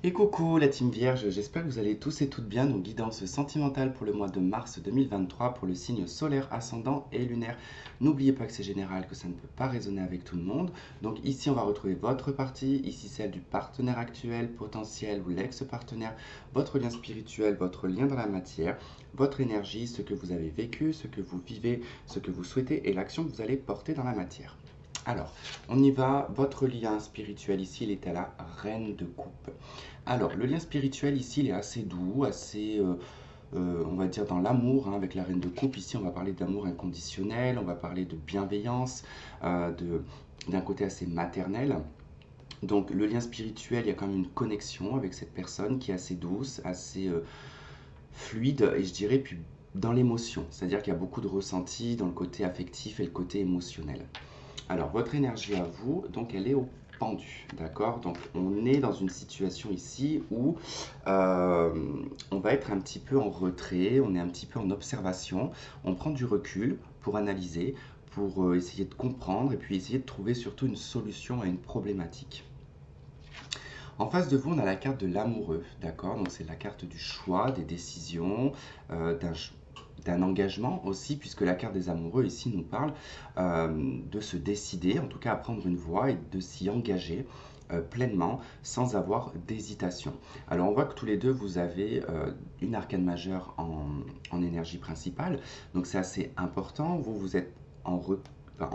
Et coucou la team Vierge, j'espère que vous allez tous et toutes bien. Donc guidance sentimentale pour le mois de mars 2023 pour le signe solaire, ascendant et lunaire. N'oubliez pas que c'est général, que ça ne peut pas résonner avec tout le monde. Donc ici on va retrouver votre partie, ici celle du partenaire actuel, potentiel ou l'ex-partenaire, votre lien spirituel, votre lien dans la matière, votre énergie, ce que vous avez vécu, ce que vous vivez, ce que vous souhaitez et l'action que vous allez porter dans la matière. Alors, on y va. Votre lien spirituel ici, il est à la reine de coupe. Alors, le lien spirituel ici, il est assez doux, assez, on va dire, dans l'amour, hein, avec la reine de coupe. Ici, on va parler d'amour inconditionnel, on va parler de bienveillance, d'un côté assez maternel. Donc, le lien spirituel, il y a quand même une connexion avec cette personne qui est assez douce, assez fluide, et je dirais, puis dans l'émotion. C'est-à-dire qu'il y a beaucoup de ressenti dans le côté affectif et le côté émotionnel. Alors, votre énergie à vous, donc elle est au pendu, d'accord? Donc, on est dans une situation ici où euh, on va être un petit peu en retrait, on est un petit peu en observation, on prend du recul pour analyser, pour essayer de comprendre et puis essayer de trouver surtout une solution à une problématique. En face de vous, on a la carte de l'amoureux, d'accord? Donc c'est la carte du choix, des décisions, d'un engagement aussi, puisque la carte des amoureux ici nous parle de se décider, en tout cas à prendre une voie et de s'y engager pleinement sans avoir d'hésitation. Alors on voit que tous les deux vous avez une arcane majeure en énergie principale, donc c'est assez important. Vous êtes en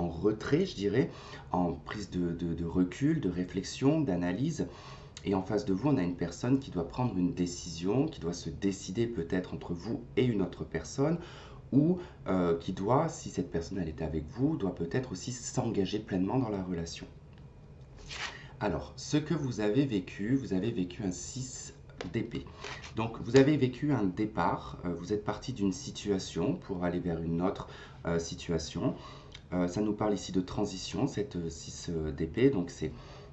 retrait, je dirais, en prise de recul, de réflexion, d'analyse. Et en face de vous, on a une personne qui doit prendre une décision, qui doit se décider peut-être entre vous et une autre personne, ou qui doit, si cette personne elle est avec vous, doit peut-être aussi s'engager pleinement dans la relation. Alors, ce que vous avez vécu un 6 d'épée. Donc, vous avez vécu un départ, vous êtes parti d'une situation pour aller vers une autre situation. Ça nous parle ici de transition, cette 6 d'épée. Donc, c'est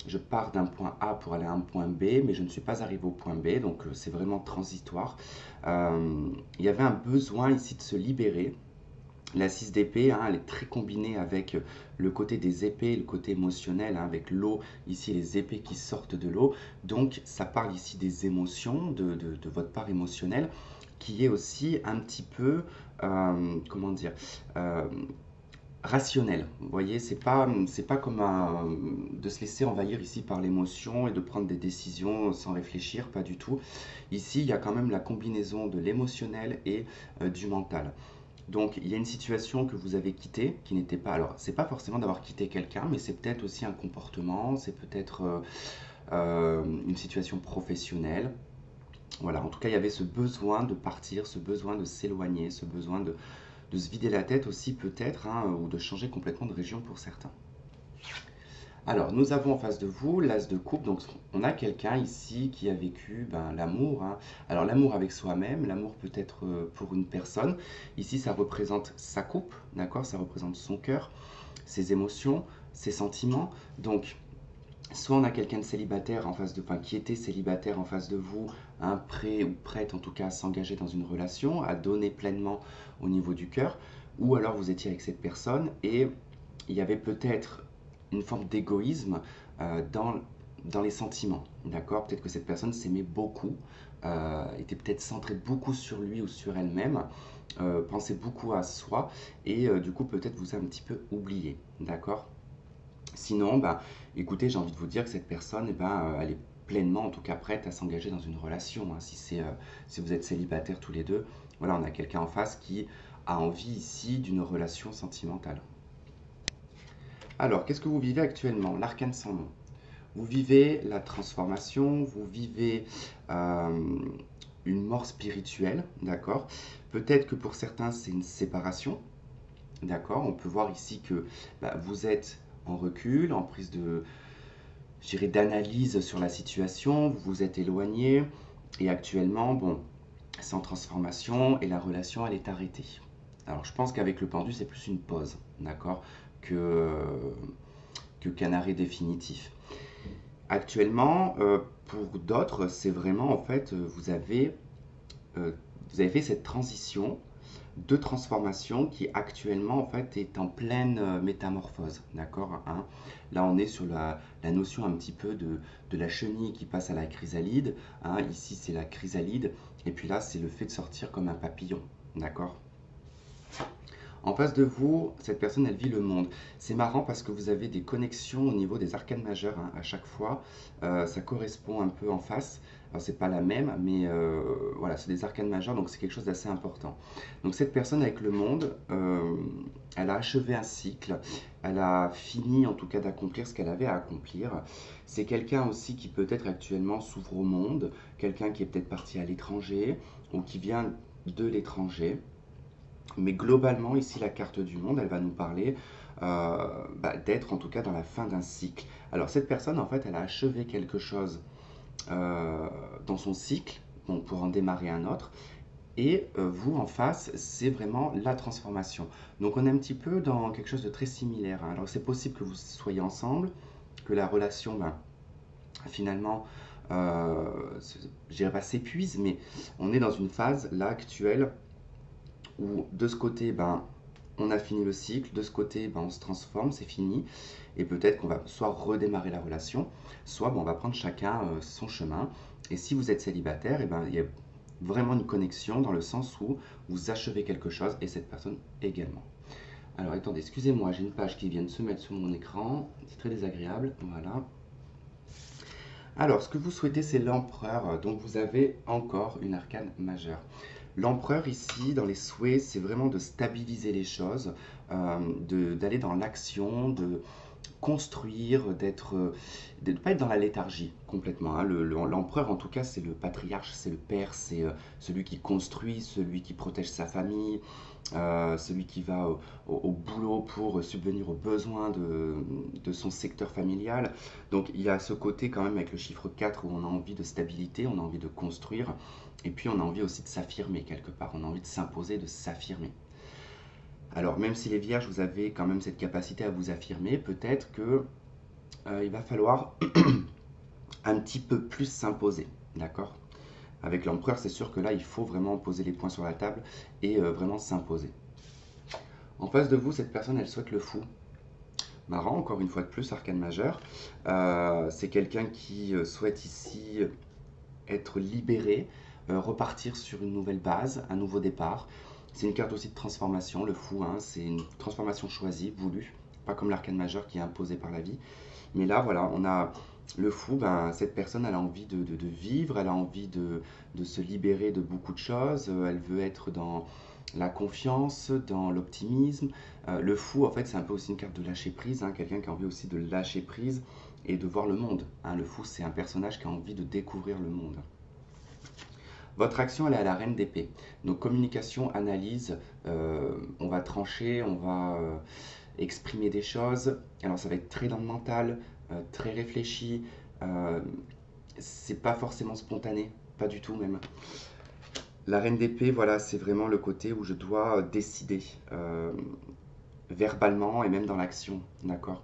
je pars d'un point A pour aller à un point B, mais je ne suis pas arrivé au point B, donc c'est vraiment transitoire. Il y avait un besoin ici de se libérer. La 6 d'épée, hein, elle est très combinée avec le côté des épées, le côté émotionnel, hein, avec l'eau, ici les épées qui sortent de l'eau. Donc ça parle ici des émotions, de votre part émotionnelle, qui est aussi un petit peu, comment dire, euh, rationnel. Vous voyez, c'est pas comme de se laisser envahir ici par l'émotion et de prendre des décisions sans réfléchir, pas du tout. Ici, il y a quand même la combinaison de l'émotionnel et du mental. Donc, il y a une situation que vous avez quittée qui n'était pas. Alors, c'est pas forcément d'avoir quitté quelqu'un, mais c'est peut-être aussi un comportement, c'est peut-être une situation professionnelle. Voilà, en tout cas, il y avait ce besoin de partir, ce besoin de s'éloigner, ce besoin de se vider la tête aussi peut-être, hein, ou de changer complètement de région pour certains. Alors, nous avons en face de vous l'as de coupe, donc on a quelqu'un ici qui a vécu l'amour, hein. Alors l'amour avec soi-même, l'amour peut-être pour une personne. Ici, ça représente sa coupe, d'accord? Ça représente son cœur, ses émotions, ses sentiments. Donc, soit on a quelqu'un de célibataire en face de, enfin, qui était célibataire en face de vous, un prêt ou prête en tout cas à s'engager dans une relation, à donner pleinement au niveau du cœur, ou alors vous étiez avec cette personne et il y avait peut-être une forme d'égoïsme dans les sentiments, d'accord? Peut-être que cette personne s'aimait beaucoup, était peut-être centrée beaucoup sur lui ou sur elle-même, pensait beaucoup à soi et du coup peut-être vous a un petit peu oublié, d'accord? Sinon, écoutez, j'ai envie de vous dire que cette personne, elle est pleinement, en tout cas, prête à s'engager dans une relation, hein. Si vous êtes célibataires tous les deux, voilà, on a quelqu'un en face qui a envie ici d'une relation sentimentale. Alors, qu'est-ce que vous vivez actuellement? L'arcane sans nom. Vous vivez la transformation, vous vivez euh, une mort spirituelle, d'accord? Peut-être que pour certains, c'est une séparation, d'accord? On peut voir ici que vous êtes en recul, en prise de, je dirais, d'analyse sur la situation, vous vous êtes éloigné et actuellement, bon, c'est en transformation et la relation, elle est arrêtée. Alors, je pense qu'avec le pendu, c'est plus une pause, d'accord, qu'un arrêt définitif. Actuellement, pour d'autres, c'est vraiment en fait, euh, vous avez fait cette transition de transformation qui actuellement en fait est en pleine métamorphose, d'accord, hein. Là on est sur la notion un petit peu de la chenille qui passe à la chrysalide, hein. Ici c'est la chrysalide, et puis là c'est le fait de sortir comme un papillon, d'accord. En face de vous, cette personne, elle vit le monde. C'est marrant parce que vous avez des connexions au niveau des arcanes majeures, hein, à chaque fois. Ça correspond un peu en face. Alors, c'est pas la même, mais voilà, c'est des arcanes majeures, donc c'est quelque chose d'assez important. Donc, cette personne avec le monde, elle a achevé un cycle. Elle a fini, en tout cas, d'accomplir ce qu'elle avait à accomplir. C'est quelqu'un aussi qui, peut-être actuellement, s'ouvre au monde. Quelqu'un qui est peut-être parti à l'étranger ou qui vient de l'étranger. Mais globalement, ici, la carte du monde, elle va nous parler d'être en tout cas dans la fin d'un cycle. Alors, cette personne, en fait, elle a achevé quelque chose dans son cycle, bon, pour en démarrer un autre. Et vous, en face, c'est vraiment la transformation. Donc, on est un petit peu dans quelque chose de très similaire, hein. Alors, c'est possible que vous soyez ensemble, que la relation, finalement, je dirais pas s'épuise, mais on est dans une phase, là, actuelle, où de ce côté, on a fini le cycle, de ce côté, on se transforme, c'est fini, et peut-être qu'on va soit redémarrer la relation, soit on va prendre chacun son chemin. Et si vous êtes célibataire, il y a vraiment une connexion dans le sens où vous achevez quelque chose, et cette personne également. Alors attendez, excusez-moi, j'ai une page qui vient de se mettre sur mon écran, c'est très désagréable, voilà. Alors, ce que vous souhaitez, c'est l'empereur, donc vous avez encore une arcane majeure. L'empereur ici, dans les souhaits, c'est vraiment de stabiliser les choses, d'aller dans l'action, de construire, de ne pas être dans la léthargie complètement, hein. L'empereur, en tout cas, c'est le patriarche, c'est le père, c'est celui qui construit, celui qui protège sa famille, celui qui va au boulot pour subvenir aux besoins de son secteur familial. Donc il y a ce côté quand même avec le chiffre 4 où on a envie de stabilité, on a envie de construire, et puis on a envie aussi de s'affirmer quelque part, on a envie de s'imposer, de s'affirmer. Alors même si les vierges, vous avez quand même cette capacité à vous affirmer, peut-être que il va falloir un petit peu plus s'imposer, d'accord? Avec l'empereur, c'est sûr que là, il faut vraiment poser les points sur la table et vraiment s'imposer. En face de vous, cette personne, elle souhaite le fou. Marrant, encore une fois de plus, arcane majeur. C'est quelqu'un qui souhaite ici être libéré, repartir sur une nouvelle base, un nouveau départ. C'est une carte aussi de transformation, le fou, hein, c'est une transformation choisie, voulue, pas comme l'arcane majeur qui est imposé par la vie. Mais là, voilà, on a le fou, cette personne, elle a envie de vivre, elle a envie de se libérer de beaucoup de choses, elle veut être dans la confiance, dans l'optimisme. Le fou, en fait, c'est un peu aussi une carte de lâcher prise, hein, quelqu'un qui a envie aussi de lâcher prise et de voir le monde, hein. Le fou, c'est un personnage qui a envie de découvrir le monde. Votre action, elle est à la reine d'épée. Donc communication, analyse, on va trancher, on va exprimer des choses. Alors ça va être très dans le mental, très réfléchi. Euh, c'est pas forcément spontané, pas du tout même. La reine d'épée, voilà, c'est vraiment le côté où je dois décider verbalement et même dans l'action, d'accord.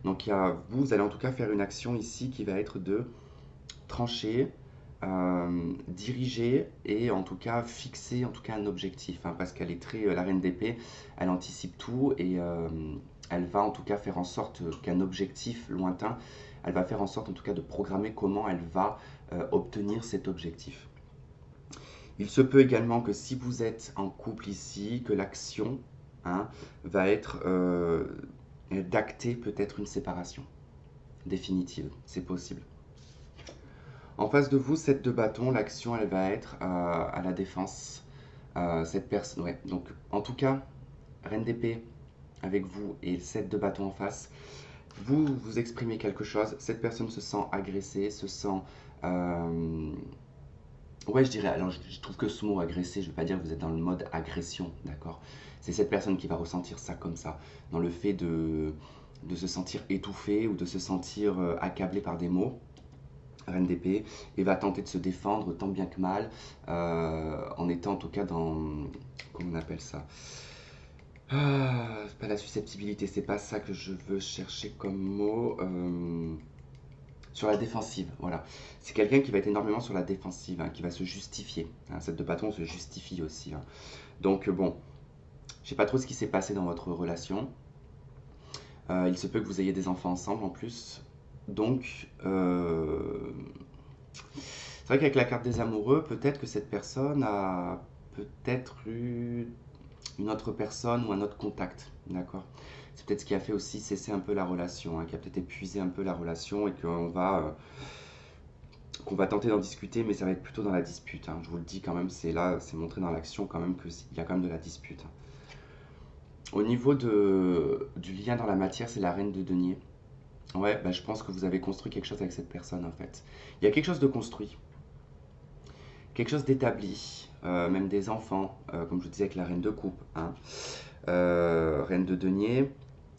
Donc vous allez en tout cas faire une action ici qui va être de trancher, diriger et en tout cas fixer en tout cas un objectif, hein, parce qu'elle est très la reine d'épée, elle anticipe tout et elle va en tout cas faire en sorte qu'un objectif lointain, elle va faire en sorte en tout cas de programmer comment elle va obtenir cet objectif. Il se peut également que si vous êtes en couple ici, que l'action, hein, va être d'acter peut-être une séparation définitive, c'est possible. En face de vous, 7 de bâton, l'action elle va être à la défense. Cette personne, ouais. Donc en tout cas, reine d'épée avec vous et 7 de bâton en face, vous exprimez quelque chose, cette personne se sent agressée, se sent... ouais, je dirais, alors je trouve que ce mot agressé, je ne veux pas dire que vous êtes dans le mode agression, d'accord? C'est cette personne qui va ressentir ça comme ça, dans le fait de se sentir étouffé ou de se sentir accablé par des mots. Reine d'épée, et va tenter de se défendre tant bien que mal, en étant en tout cas dans, comment on appelle ça, c'est pas la susceptibilité, c'est pas ça que je veux chercher comme mot, sur la défensive, voilà. C'est quelqu'un qui va être énormément sur la défensive, hein, qui va se justifier, hein. Cette de bâton se justifie aussi, hein. Donc bon, Je sais pas trop ce qui s'est passé dans votre relation. Il se peut que vous ayez des enfants ensemble en plus. Donc, c'est vrai qu'avec la carte des amoureux, peut-être que cette personne a peut-être eu une autre personne ou un autre contact, d'accord? C'est peut-être ce qui a fait aussi cesser un peu la relation, hein, qui a peut-être épuisé un peu la relation et qu'on va tenter d'en discuter, mais ça va être plutôt dans la dispute, hein. Je vous le dis quand même, c'est là, c'est montré dans l'action quand même qu'il y a quand même de la dispute, hein. Au niveau du lien dans la matière, c'est la reine de denier. Ouais, bah, je pense que vous avez construit quelque chose avec cette personne en fait. Il y a quelque chose de construit, quelque chose d'établi, même des enfants, comme je vous disais avec la reine de coupe, hein. Reine de denier,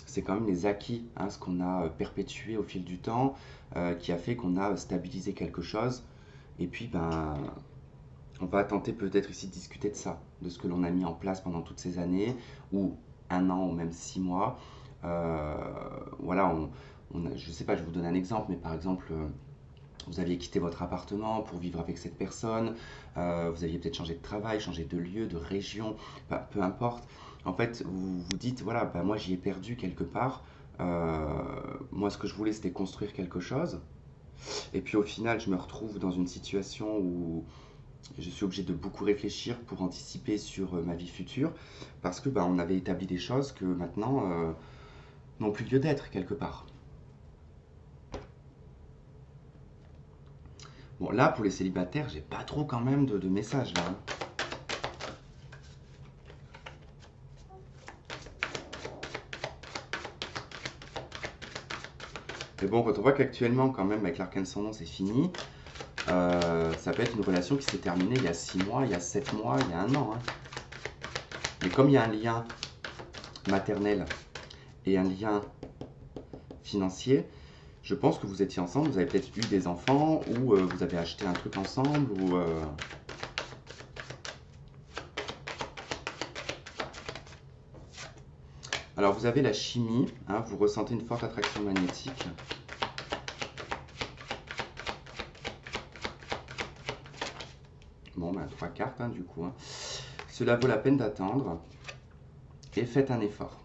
c'est quand même les acquis, hein, ce qu'on a perpétué au fil du temps, qui a fait qu'on a stabilisé quelque chose. Et puis, ben, on va tenter peut-être ici de discuter de ça, de ce que l'on a mis en place pendant toutes ces années, ou un an, ou même 6 mois. Euh, voilà, je ne sais pas, je vais vous donner un exemple, mais par exemple, vous aviez quitté votre appartement pour vivre avec cette personne, vous aviez peut-être changé de travail, changé de lieu, de région, bah, peu importe. En fait, vous vous dites, voilà, bah, moi j'y ai perdu quelque part. Moi, ce que je voulais, c'était construire quelque chose. Et puis au final, je me retrouve dans une situation où je suis obligé de beaucoup réfléchir pour anticiper sur ma vie future, parce que bah, on avait établi des choses que maintenant n'ont plus lieu d'être quelque part. Bon, là, pour les célibataires, j'ai pas trop quand même de messages là, hein. Mais bon, quand on voit qu'actuellement, quand même, avec l'arcane sans nom, c'est fini, ça peut être une relation qui s'est terminée il y a 6 mois, il y a 7 mois, il y a un an, hein. Mais comme il y a un lien maternel et un lien financier, je pense que vous étiez ensemble, vous avez peut-être eu des enfants, ou vous avez acheté un truc ensemble, ou... Alors vous avez la chimie, hein, vous ressentez une forte attraction magnétique. Bon, ben, 3 cartes, hein, du coup, hein. Cela vaut la peine d'attendre, et faites un effort.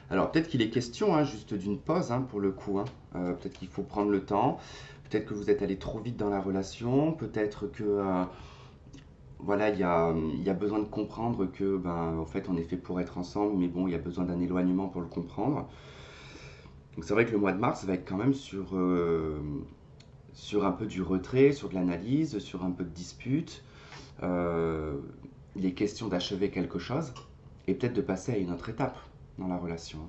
Alors peut-être qu'il est question, hein, juste d'une pause, hein, pour le coup, hein. Peut-être qu'il faut prendre le temps, peut-être que vous êtes allé trop vite dans la relation, peut-être que voilà, il y a besoin de comprendre que ben, en fait on est fait pour être ensemble, mais bon, il y a besoin d'un éloignement pour le comprendre. Donc c'est vrai que le mois de mars va être quand même sur un peu du retrait, sur de l'analyse, sur un peu de dispute. Euh, il est question d'achever quelque chose et peut-être de passer à une autre étape dans la relation.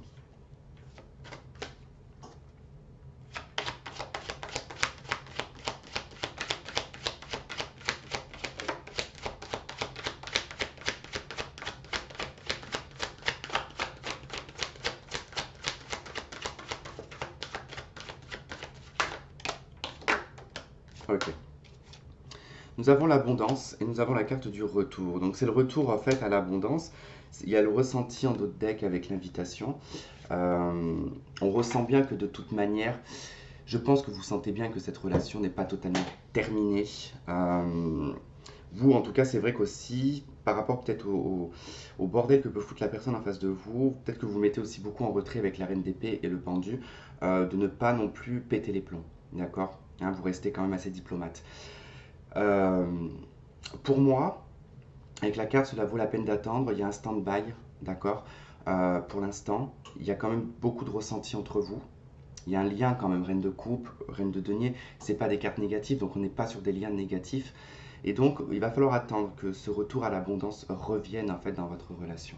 Ok. Nous avons l'abondance et nous avons la carte du retour. Donc c'est le retour en fait à l'abondance. Il y a le ressenti en d'autres decks avec l'invitation. Euh, on ressent bien que de toute manière, je pense que vous sentez bien que cette relation n'est pas totalement terminée. Vous, en tout cas, c'est vrai qu'aussi, par rapport peut-être au bordel que peut foutre la personne en face de vous, peut-être que vous mettez aussi beaucoup en retrait avec la reine d'épée et le pendu, de ne pas non plus péter les plombs. D'accord, hein, vous restez quand même assez diplomate. Euh, pour moi, avec la carte, cela vaut la peine d'attendre. Il y a un stand-by, d'accord. Pour l'instant, il y a quand même beaucoup de ressenti entre vous. Il y a un lien quand même, reine de coupe, reine de denier. C'est pas des cartes négatives, donc on n'est pas sur des liens négatifs. Et donc, il va falloir attendre que ce retour à l'abondance revienne en fait dans votre relation.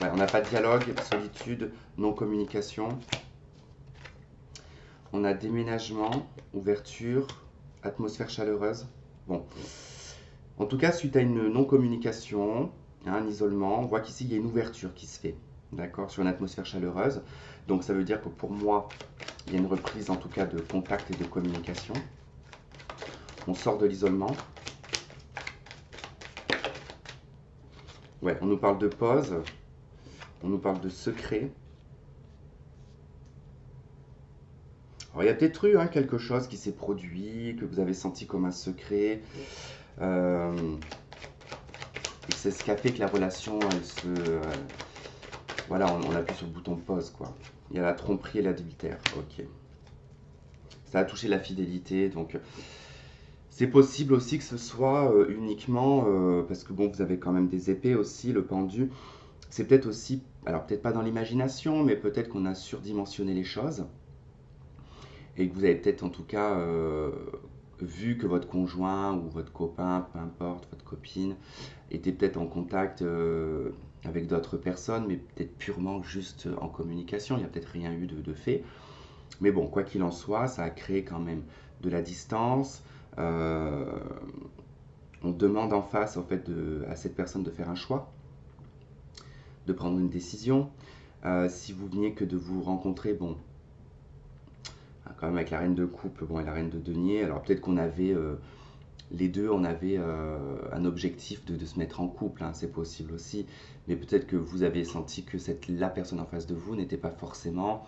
Ouais, on n'a pas de dialogue, solitude, non-communication. On a déménagement, ouverture, atmosphère chaleureuse. Bon, en tout cas, suite à une non-communication, hein, un isolement, on voit qu'ici, il y a une ouverture qui se fait, d'accord, sur une atmosphère chaleureuse. Donc, ça veut dire que pour moi, il y a une reprise, en tout cas, de contact et de communication. On sort de l'isolement. Ouais, on nous parle de pause, on nous parle de secret. Alors, il y a peut-être eu hein, quelque chose qui s'est produit, que vous avez senti comme un secret. Euh, et c'est ce qui a fait que la relation, elle se... voilà, on appuie sur le bouton pause, quoi. Il y a la tromperie et l'adultère. Ok. Ça a touché la fidélité, donc c'est possible aussi que ce soit uniquement, parce que bon, vous avez quand même des épées aussi, le pendu. C'est peut-être aussi, alors peut-être pas dans l'imagination, mais peut-être qu'on a surdimensionné les choses et que vous avez peut-être en tout cas vu que votre conjoint ou votre copain, peu importe, votre copine, était peut-être en contact avec d'autres personnes, mais peut-être purement juste en communication. Il n'y a peut-être rien eu de fait. Mais bon, quoi qu'il en soit, ça a créé quand même de la distance. Euh, on demande en face en fait, à cette personne de faire un choix, de prendre une décision. Si vous veniez que de vous rencontrer, bon, quand même avec la reine de coupe bon, et la reine de denier, alors peut-être qu'on avait, les deux, on avait un objectif de se mettre en couple, hein, c'est possible aussi, mais peut-être que vous avez senti que la personne en face de vous n'était pas forcément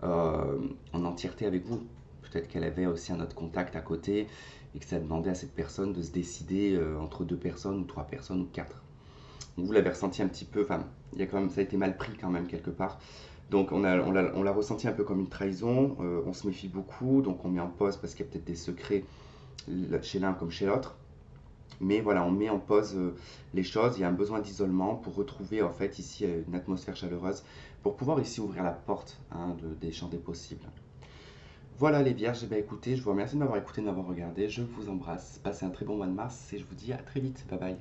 en entièreté avec vous. Peut-être qu'elle avait aussi un autre contact à côté et que ça demandait à cette personne de se décider entre deux personnes ou trois personnes ou quatre. Donc vous l'avez ressenti un petit peu, enfin, il y a quand même, ça a été mal pris quand même quelque part. Donc on l'a ressenti un peu comme une trahison, on se méfie beaucoup, donc on met en pause parce qu'il y a peut-être des secrets chez l'un comme chez l'autre. Mais voilà, on met en pause les choses, il y a un besoin d'isolement pour retrouver en fait ici une atmosphère chaleureuse, pour pouvoir ici ouvrir la porte hein, des champs des possibles. Voilà les vierges, eh bien, écoutez, je vous remercie de m'avoir écouté, de m'avoir regardé, je vous embrasse, passez un très bon mois de mars et je vous dis à très vite, bye bye.